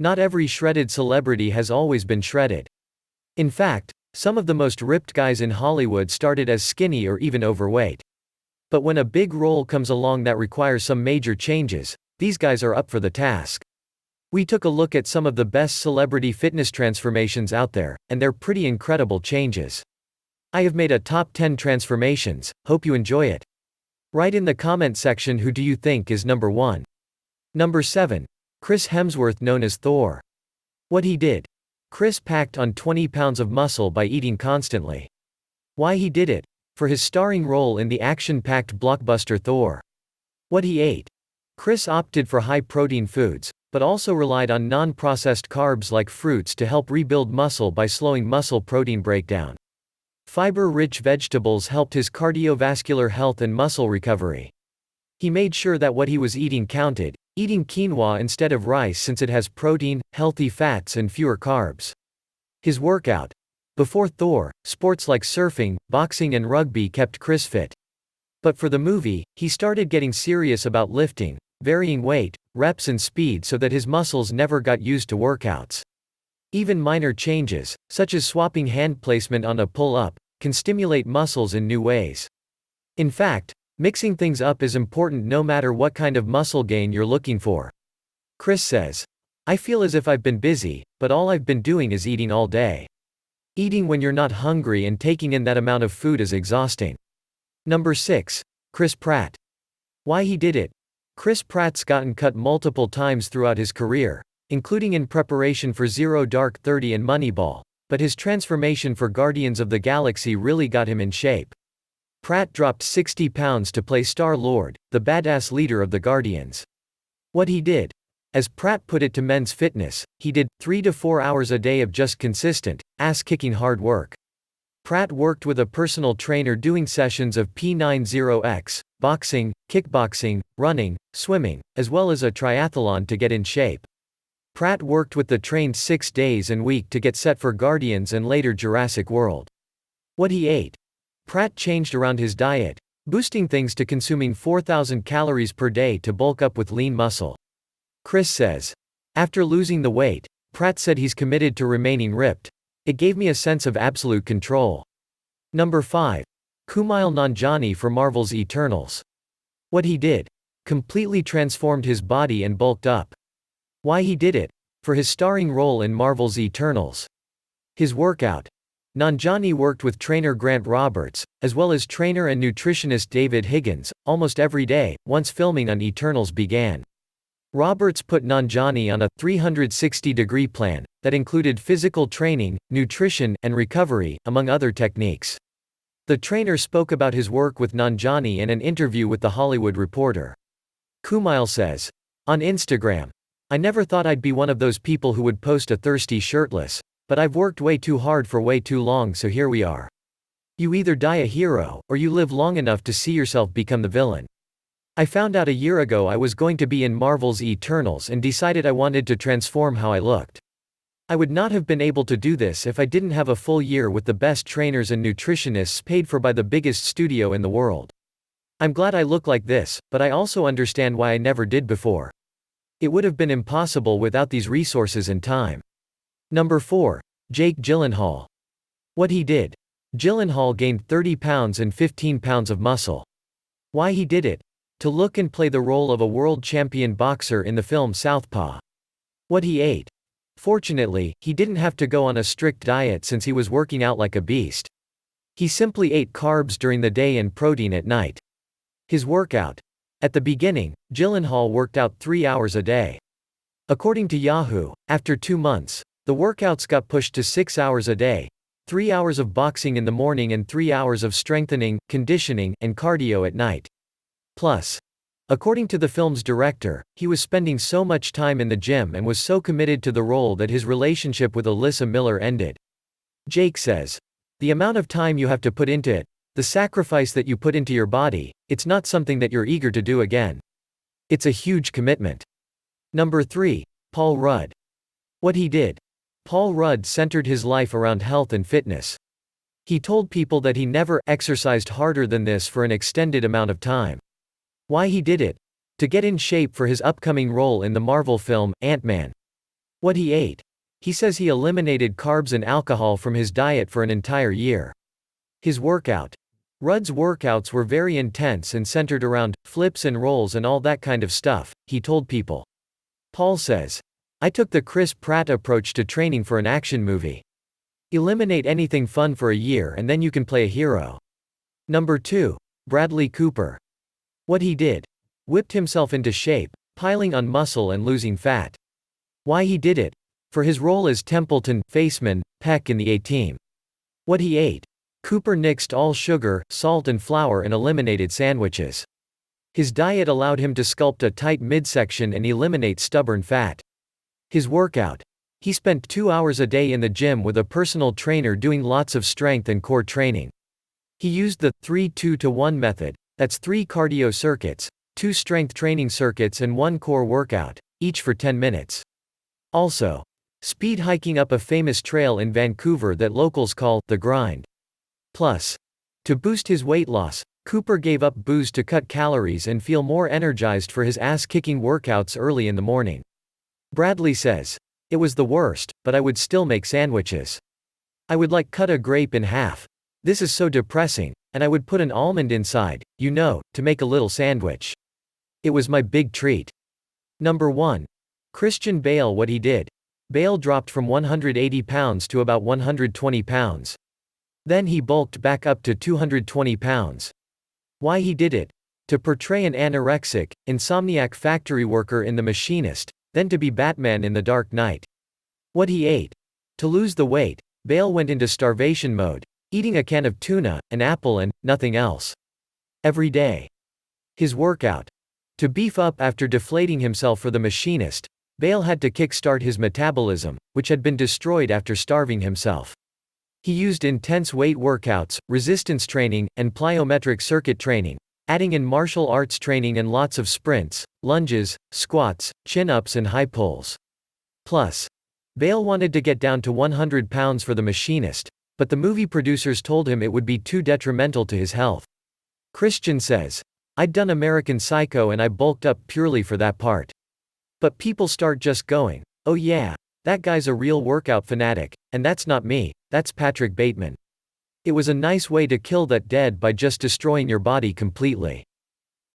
Not every shredded celebrity has always been shredded. In fact, some of the most ripped guys in Hollywood started as skinny or even overweight. But when a big role comes along that requires some major changes, these guys are up for the task. We took a look at some of the best celebrity fitness transformations out there, and they're pretty incredible changes. I have made a top 10 transformations, hope you enjoy it. Write in the comment section who do you think is number 1. Number 7. Chris Hemsworth, known as Thor. What he did. Chris packed on 20 pounds of muscle by eating constantly. Why he did it. For his starring role in the action-packed blockbuster Thor. What he ate. Chris opted for high-protein foods, but also relied on non-processed carbs like fruits to help rebuild muscle by slowing muscle protein breakdown. Fiber-rich vegetables helped his cardiovascular health and muscle recovery. He made sure that what he was eating counted, eating quinoa instead of rice since it has protein, healthy fats and fewer carbs. His workout. Before Thor, sports like surfing, boxing and rugby kept Chris fit. But for the movie, he started getting serious about lifting, varying weight, reps and speed so that his muscles never got used to workouts. Even minor changes, such as swapping hand placement on a pull-up, can stimulate muscles in new ways. In fact, mixing things up is important no matter what kind of muscle gain you're looking for. Chris says, "I feel as if I've been busy, but all I've been doing is eating all day. Eating when you're not hungry and taking in that amount of food is exhausting." Number 6. Chris Pratt. Why he did it. Chris Pratt's gotten cut multiple times throughout his career, including in preparation for Zero Dark 30 and Moneyball, but his transformation for Guardians of the Galaxy really got him in shape. Pratt dropped 60 pounds to play Star-Lord, the badass leader of the Guardians. What he did. As Pratt put it to Men's Fitness, he did 3 to 4 hours a day of just consistent, ass-kicking hard work. Pratt worked with a personal trainer doing sessions of P90X, boxing, kickboxing, running, swimming, as well as a triathlon to get in shape. Pratt worked with the trained 6 days and week to get set for Guardians and later Jurassic World. What he ate. Pratt changed around his diet, boosting things to consuming 4,000 calories per day to bulk up with lean muscle. Chris says, after losing the weight, Pratt said he's committed to remaining ripped. It gave me a sense of absolute control. Number 5. Kumail Nanjani for Marvel's Eternals. What he did. Completely transformed his body and bulked up. Why he did it. For his starring role in Marvel's Eternals. His workout. Nanjani worked with trainer Grant Roberts, as well as trainer and nutritionist David Higgins, almost every day, once filming on Eternals began. Roberts put Nanjani on a 360-degree plan that included physical training, nutrition, and recovery, among other techniques. The trainer spoke about his work with Nanjani in an interview with The Hollywood Reporter. Kumail says, "On Instagram, I never thought I'd be one of those people who would post a thirsty shirtless, but I've worked way too hard for way too long, so here we are. You either die a hero, or you live long enough to see yourself become the villain. I found out a year ago I was going to be in Marvel's Eternals and decided I wanted to transform how I looked. I would not have been able to do this if I didn't have a full year with the best trainers and nutritionists paid for by the biggest studio in the world. I'm glad I look like this, but I also understand why I never did before. It would have been impossible without these resources and time." Number 4. Jake Gyllenhaal. What he did. Gyllenhaal gained 30 pounds and 15 pounds of muscle. Why he did it. To look and play the role of a world champion boxer in the film Southpaw. What he ate. Fortunately, he didn't have to go on a strict diet since he was working out like a beast. He simply ate carbs during the day and protein at night. His workout. At the beginning, Gyllenhaal worked out 3 hours a day. According to Yahoo, after 2 months, the workouts got pushed to 6 hours a day, 3 hours of boxing in the morning and 3 hours of strengthening, conditioning, and cardio at night. Plus, according to the film's director, he was spending so much time in the gym and was so committed to the role that his relationship with Alyssa Miller ended. Jake says, "The amount of time you have to put into it, the sacrifice that you put into your body, it's not something that you're eager to do again. It's a huge commitment." Number 3. Paul Rudd. What he did. Paul Rudd centered his life around health and fitness. He told people that he never exercised harder than this for an extended amount of time. Why he did it. To get in shape for his upcoming role in the Marvel film, Ant-Man. What he ate. He says he eliminated carbs and alcohol from his diet for an entire year. His workout. Rudd's workouts were very intense and centered around flips and rolls and all that kind of stuff, he told People. Paul says, I took the Chris Pratt approach to training for an action movie. Eliminate anything fun for a year and then you can play a hero. Number 2. Bradley Cooper. What he did. Whipped himself into shape, piling on muscle and losing fat. Why he did it. For his role as Templeton, Faceman, Peck in the A-Team. What he ate. Cooper nixed all sugar, salt and flour and eliminated sandwiches. His diet allowed him to sculpt a tight midsection and eliminate stubborn fat. His workout. He spent 2 hours a day in the gym with a personal trainer doing lots of strength and core training. He used the 3-2-1 method, that's 3 cardio circuits, 2 strength training circuits and 1 core workout, each for 10 minutes. Also, speed hiking up a famous trail in Vancouver that locals call the grind. Plus, to boost his weight loss, Cooper gave up booze to cut calories and feel more energized for his ass-kicking workouts early in the morning. Bradley says, it was the worst, but I would still make sandwiches. I would cut a grape in half. This is so depressing, and I would put an almond inside, to make a little sandwich. It was my big treat. Number 1. Christian Bale. What he did. Bale dropped from 180 pounds to about 120 pounds. Then he bulked back up to 220 pounds. Why he did it. To portray an anorexic, insomniac factory worker in The Machinist, then to be Batman in The Dark Knight. What he ate. To lose the weight, Bale went into starvation mode, eating a can of tuna, an apple and nothing else. Every day. His workout. To beef up after deflating himself for The Machinist, Bale had to kickstart his metabolism, which had been destroyed after starving himself. He used intense weight workouts, resistance training, and plyometric circuit training, adding in martial arts training and lots of sprints, lunges, squats, chin-ups and high pulls. Plus, Bale wanted to get down to 100 pounds for The Machinist, but the movie producers told him it would be too detrimental to his health. Christian says, I'd done American Psycho and I bulked up purely for that part. But people start just going, oh yeah, that guy's a real workout fanatic, and that's not me, that's Patrick Bateman. It was a nice way to kill that dead by just destroying your body completely.